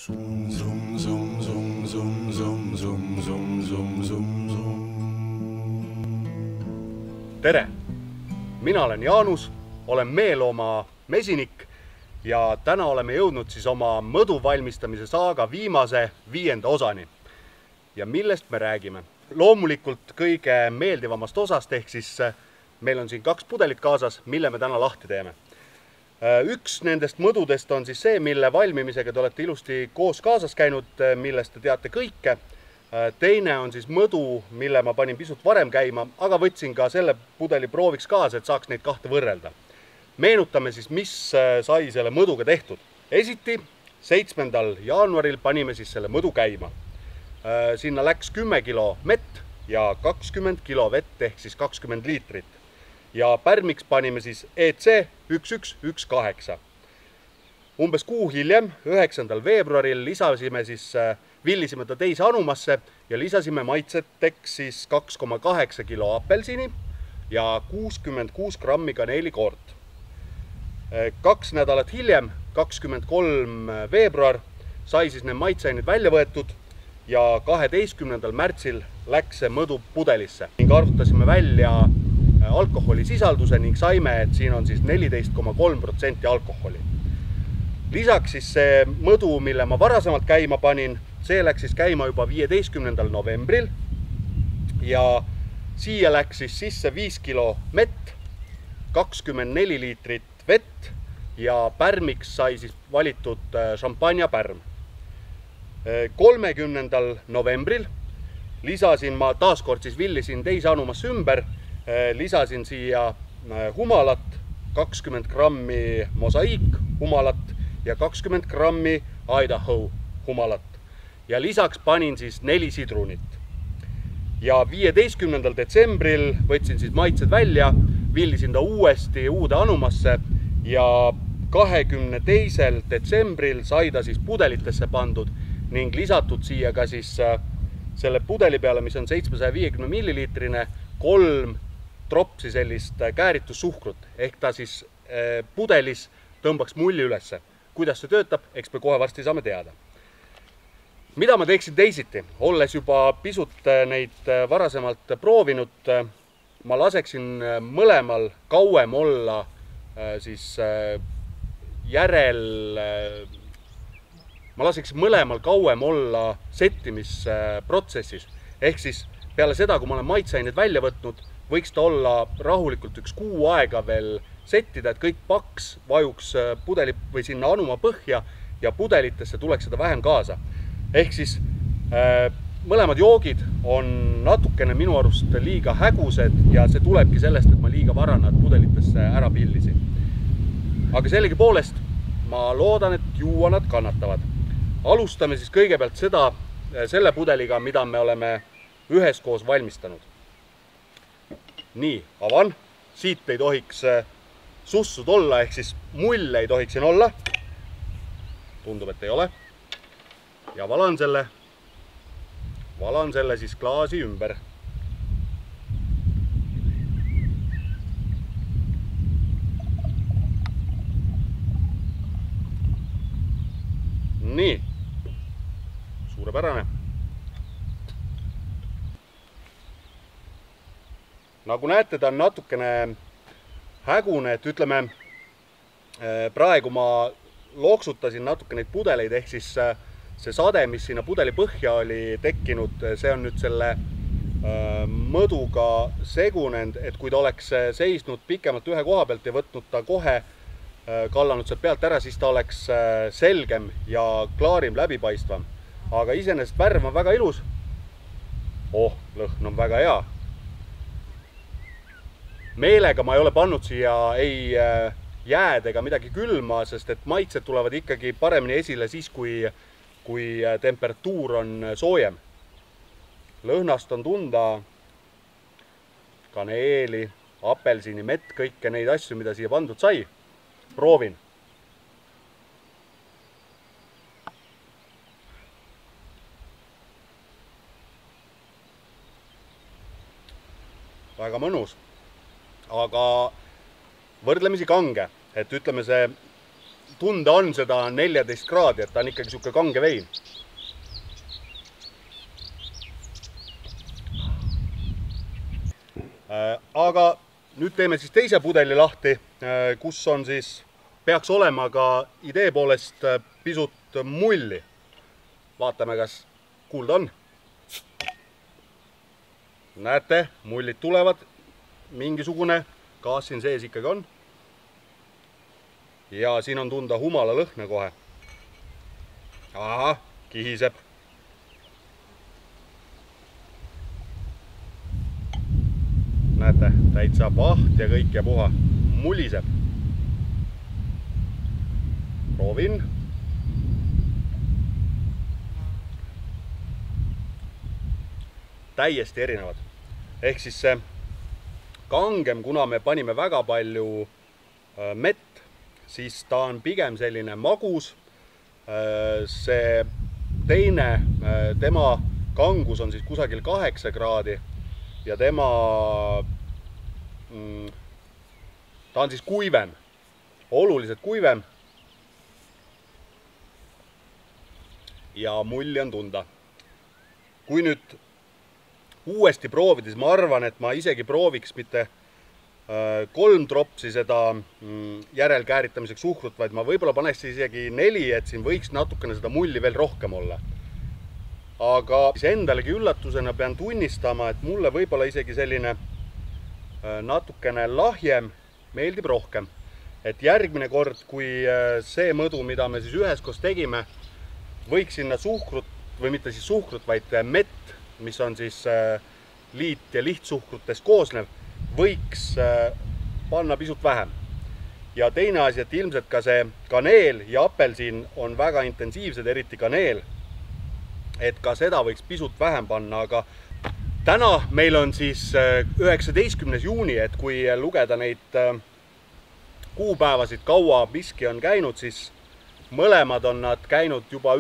Tere! Mina olen Jaanus, olen meelooma mesinik ja täna oleme jõudnud siis oma mõdu valmistamise saaga viimase 5. osani. Ja millest me räägime? Loomulikult kõige meeldivamast osast ehk siis meil on siin 2 pudelit kaasas, mille me täna lahti teeme. Üks nendest mõdudest on siis see, mille valmimisega te olete ilusti koos kaasas käinud, millest te teate kõike. Teine on siis mõdu, mille ma panin pisut varem käima, aga võtsin ka selle pudeli prooviks kaasa, et saaks neid 2 võrrelda. Meenutame siis, mis sai selle mõduga tehtud. Esiti 7. jaanuaril panime siis selle mõdu käima. Sinna läks 10 kilo mett ja 20 kilo vett ehk siis 20 liitrit. Ja pärmiks panime siis EC 1118. Umbes kuu hiljem, 9. veebruaril villisime ta teise anumasse ja lisasime maitseteks siis 2,8 kilo apelsini ja 66 grammi kaneelikoort. 2 nädalat hiljem, 23. veebruar, sai siis need maitseained välja võetud ja 12. märtsil läks see mõdu pudelisse. Ning arvutasime välja alkoholisisalduse ning saime, et siin on siis 14,3% alkoholi. Lisaks siis see mõdu, mille ma varasemalt käima panin, see läks siis käima juba 15. novembril ja siia läks siis sisse 5 kilo mett, 24 liitrit vett ja pärmiks sai siis valitud šampanjapärm. 30. novembril lisasin ma taaskord siis villisin teise anumasse ümber, lisasin siia humalat, 20 grammi mosaiik humalat ja 20 grammi Idaho humalat. Ja lisaks panin siis 4 sidrunit. Ja 15. detsembril võtsin siis maitsed välja, villisin ta uuesti uude anumasse ja 22. detsembril sai ta siis pudelitesse pandud ning lisatud siia ka siis selle pudeli peale, mis on 750 milliliitrine, 3 tropsi sellist kääritussuhkrut, ehk ta siis pudelis tõmbaks mulli ülesse. Kuidas see töötab, eks me kohe varsti saame teada. Mida ma teeksin teisiti? Olles juba pisut neid varasemalt proovinud, ma laseksin mõlemal kauem olla siis ma laseksin mõlemal kauem olla settimisprotsessis. Ehk siis peale seda, kui ma olen maitseained välja võtnud, võiks ta olla rahulikult 1 kuu aega veel settida, et kõik paks vajuks pudeli või sinna anuma põhja ja pudelitesse tuleks seda vähem kaasa. Ehk siis mõlemad joogid on natukene minu arust liiga hägused ja see tulebki sellest, et ma liiga vara nad pudelitesse ära pillisin. Aga sellegi poolest ma loodan, et juua nad kannatavad. Alustame siis kõigepealt selle pudeliga, mida me oleme üheskoos valmistanud. Nii, avan. Siit ei tohiks sussud olla, ehk siis mulle ei tohiks siin olla. Tundub, et ei ole. Ja valan selle siis klaasi ümber. Nii, suurepärane. Nagu näete, ta on natukene hägune, et ütleme, praegu ma loksutasin natuke neid pudeleid, ehk siis see sade, mis sinna pudeli põhja oli tekkinud, see on nüüd selle mõduga segunenud, et kui ta oleks seisnud pikemalt ühe koha pealt ja võtnud ta kohe kallanud sealt pealt ära, siis ta oleks selgem ja klaarim läbipaistvam. Aga iseenesest värv on väga ilus. Lõhn on väga hea. Meelega ma ei ole pannud siia ei jääd ega midagi külma, sest et maitsed tulevad ikkagi paremini esile siis, kui temperatuur on soojem. Lõhnast on tunda kaneeli, apelsini, mett, kõike neid asju, mida siia pandud sai. Proovin. Väga mõnus. Aga võrdlemisi kange, et ütleme see tunda on seda 14 kraadi, et ta on ikkagi sihuke kange vein. Aga nüüd teeme siis teise pudeli lahti, kus on siis, peaks olema ka idee poolest pisut mulli. Vaatame, kas kuulda on. Näete, mullid tulevad, mingisugune gaas siin sees ikkagi on. Ja siin on tunda humala lõhna kohe. Aha, kihiseb. Näete, täitsa vaht ja kõik ja puha. Muliseb. Proovin. Täiesti erinevad. Ehk siis see kangem, kuna me panime väga palju mett, siis ta on pigem selline magus. See teine, tema kangus on siis kusagil 8 kraadi ja ta on siis kuivem, oluliselt kuivem. Ja mulli on tunda. Kui nüüd uuesti proovida, siis ma arvan, et ma isegi prooviks mitte 3 tropsi seda järelkääritamiseks suhkrut, vaid ma võib-olla paneks isegi 4, et siin võiks natukene seda mulli veel rohkem olla. Aga endalegi üllatusena pean tunnistama, et mulle võib-olla isegi selline natukene lahjem meeldib rohkem. Et järgmine kord, kui see mõdu, mida me siis üheskoos tegime, võiks sinna suhkrut, või mitte siis suhkrut, vaid mett, mis on siis liit- ja lihtsuhkrutest koosnev, võiks panna pisut vähem. Ja teine asi, et ilmselt ka see kaneel ja apelsin on väga intensiivsed, eriti kaneel, et ka seda võiks pisut vähem panna, aga täna meil on siis 19. juuni, et kui lugeda neid kuupäevasid, kaua miski on käinud, siis mõlemad on nad käinud juba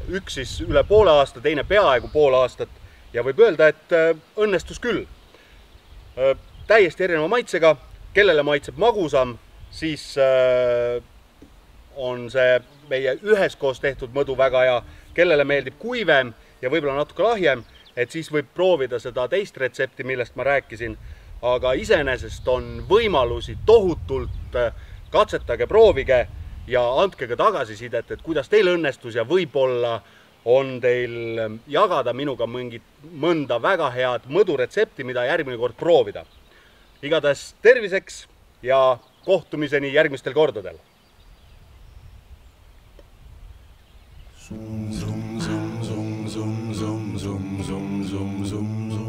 üks siis üle poole aasta, teine peaaegu pool aastat ja võib öelda, et õnnestus küll. Täiesti erineva maitsega, kellele maitseb magusam, siis on see meie üheskoos tehtud mõdu väga hea, kellele meeldib kuivem ja võib-olla natuke lahjem, et siis võib proovida seda teist retsepti, millest ma rääkisin, aga iseenesest on võimalusi tohutult, katsetage, proovige ja andke ka tagasisidet, et kuidas teil õnnestus ja võib-olla on teil jagada minuga mõnda väga head mõduretsepti, mida järgmine kord proovida. Igatahes terviseks ja kohtumiseni järgmistel kordadel. Zoom, zoom, zoom, zoom, zoom, zoom, zoom, zoom, zoom, zoom.